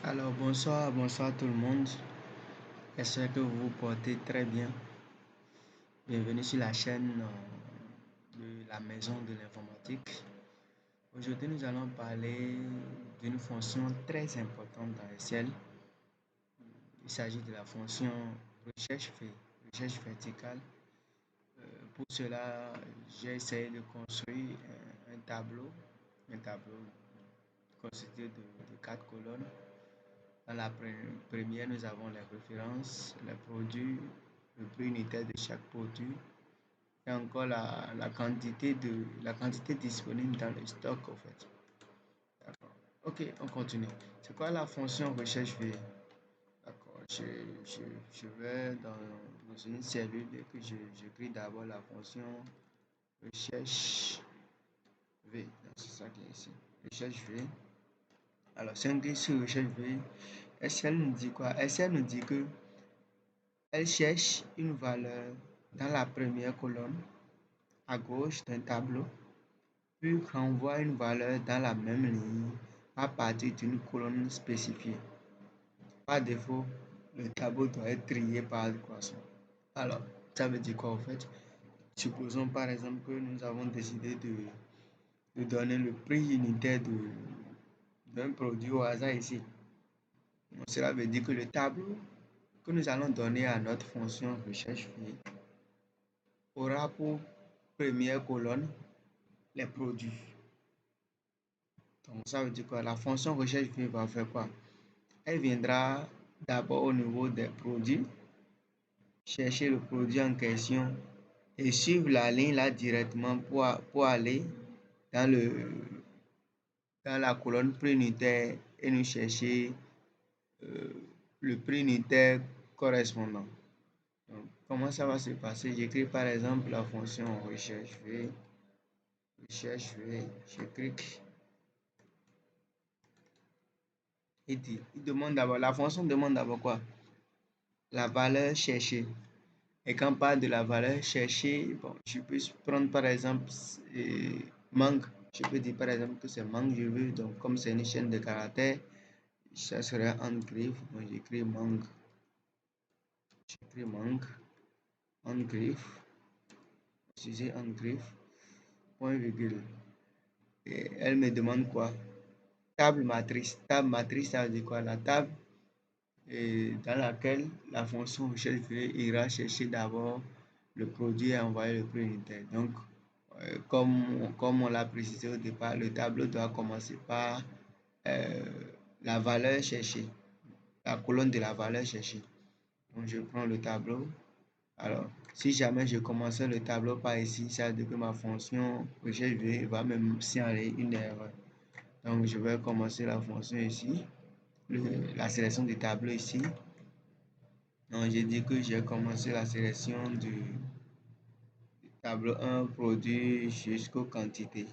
Alors bonsoir tout le monde. J'espère que vous vous portez très bien. Bienvenue sur la chaîne de la maison de l'informatique. Aujourd'hui, nous allons parler d'une fonction très importante dans Excel. Il s'agit de la fonction recherche verticale. Pour cela, j'ai essayé de construire un tableau constitué de 4 colonnes. Dans la première, nous avons les références, les produits, le prix unitaire de chaque produit et encore la quantité disponible dans le stock en fait. D'accord. Ok, on continue. C'est quoi la fonction recherche V? D'accord. Je vais dans une cellule et que j'écris d'abord la fonction recherche V. C'est ça qui est ici. Recherche V. Alors, si on dit sur recherche V, Excel nous dit quoi? Excel nous dit que elle cherche une valeur dans la première colonne à gauche d'un tableau, puis renvoie une valeur dans la même ligne à partir d'une colonne spécifiée. Par défaut, le tableau doit être trié par croissant. Alors, ça veut dire quoi en fait? Supposons par exemple que nous avons décidé de donner le prix unitaire d'un produit au hasard ici. Donc, cela veut dire que le tableau que nous allons donner à notre fonction recherche aura pour première colonne les produits. Donc ça veut dire quoi? La fonction recherche va faire quoi? Elle viendra d'abord au niveau des produits, chercher le produit en question et suivre la ligne là directement pour aller dans la colonne prix unitaire et nous chercher le prix unitaire correspondant. Donc, comment ça va se passer? J'écris par exemple la fonction recherche V, je clique. Il demande d'abord, la fonction demande d'abord quoi? La valeur cherchée. Et quand on parle de la valeur cherchée, bon, je peux prendre par exemple mangue. Je peux dire par exemple que c'est mangue, je veux. Donc, comme c'est une chaîne de caractères, ça serait en griffe. Donc, j'écris mangue. J'écris mangue en griffe. Utiliser en griffe. Point virgule. Et elle me demande quoi? Table matrice. Table matrice, ça veut dire quoi? La table dans laquelle la fonction recherche ira chercher d'abord le produit et envoyer le prix unitaire. Donc, comme on l'a précisé au départ, le tableau doit commencer par la valeur cherchée, la colonne de la valeur cherchée. Donc, je prends le tableau. Alors, si jamais je commençais le tableau par ici, ça veut dire que ma fonction recherche va me signaler une erreur. Donc, je vais commencer la fonction ici, la sélection du tableau ici. Donc, j'ai dit que j'ai commencé la sélection du tableau 1, produit jusqu'aux quantités.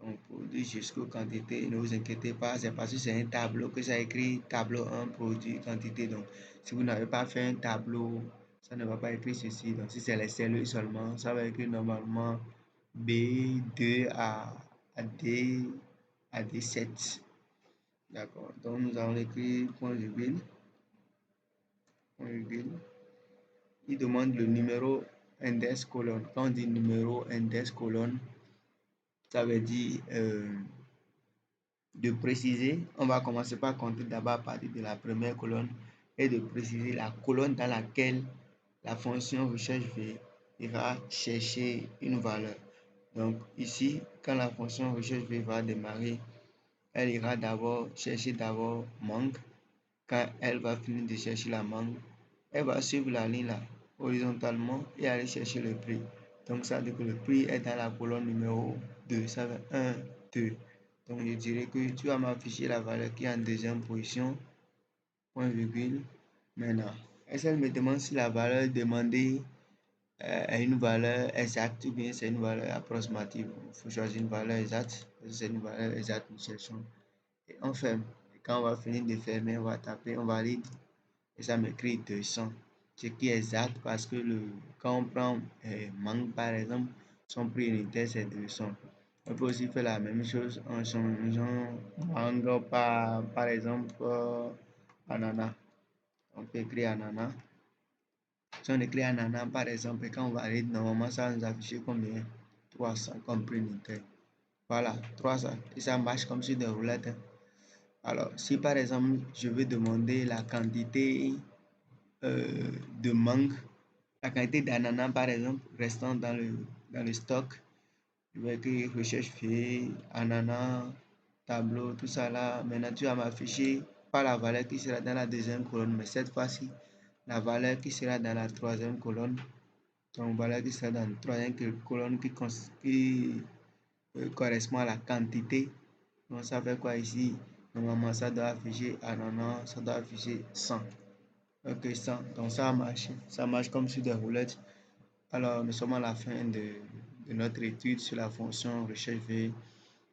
Donc, produit jusqu'aux quantités, ne vous inquiétez pas, c'est parce que c'est un tableau que ça écrit tableau 1, produit, quantité. Donc, si vous n'avez pas fait un tableau, ça ne va pas écrire ceci. Donc, si c'est les cellules seulement, ça va écrire normalement B2 à D7. D'accord. Donc, nous allons écrire point virgule. Point virgule. Il demande le numéro index colonne. Quand on dit numéro index colonne, ça veut dire de préciser. On va commencer par compter d'abord à partir de la première colonne et de préciser la colonne dans laquelle la fonction recherche ira chercher une valeur. Donc ici, quand la fonction recherche va démarrer, elle ira d'abord chercher mangue. Quand elle va finir de chercher la mangue, elle va suivre la ligne là horizontalement et aller chercher le prix. Donc ça veut dire que le prix est dans la colonne numéro 2. Ça veut 1, 2. Donc je dirais que tu vas m'afficher la valeur qui est en deuxième position. Point virgule. Maintenant, elle me demande si la valeur demandée est une valeur exacte ou bien c'est une valeur approximative. Il faut choisir une valeur exacte. Si c'est une valeur exacte, nous cherchons. Et on ferme. Et quand on va finir de fermer, on va taper, on valide. Et ça m'écrit 200. Ce qui est exact parce que quand on prend mangue par exemple, son prix unitaire c'est 200. On peut aussi faire la même chose en changeant mangue par exemple, ananas. On peut écrire ananas. Si on écrit ananas, par exemple, et quand on valide, normalement, ça va nous afficher combien? 300 comme prix unitaire. Voilà, 300. Et ça marche comme sur des roulettes, hein. Alors, si par exemple, je veux demander la quantité de mangue, la quantité d'ananas, par exemple, restant dans le stock, je vais écrire recherche fait, ananas, tableau, tout ça là. Maintenant, tu vas m'afficher pas la valeur qui sera dans la deuxième colonne, mais cette fois-ci, la valeur qui sera dans la troisième colonne. Donc, valeur qui sera dans la troisième colonne qui correspond à la quantité. Donc, ça fait quoi ici? Normalement, ça doit afficher ananas, ça doit afficher 100. Ok, 100. Donc, ça marche comme sur des roulettes. Alors, nous sommes à la fin de notre étude sur la fonction recherche V.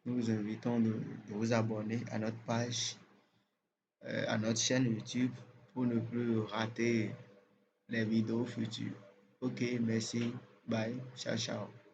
Nous vous invitons de vous abonner à notre page, à notre chaîne YouTube pour ne plus rater les vidéos futures. Ok, merci. Bye. Ciao, ciao.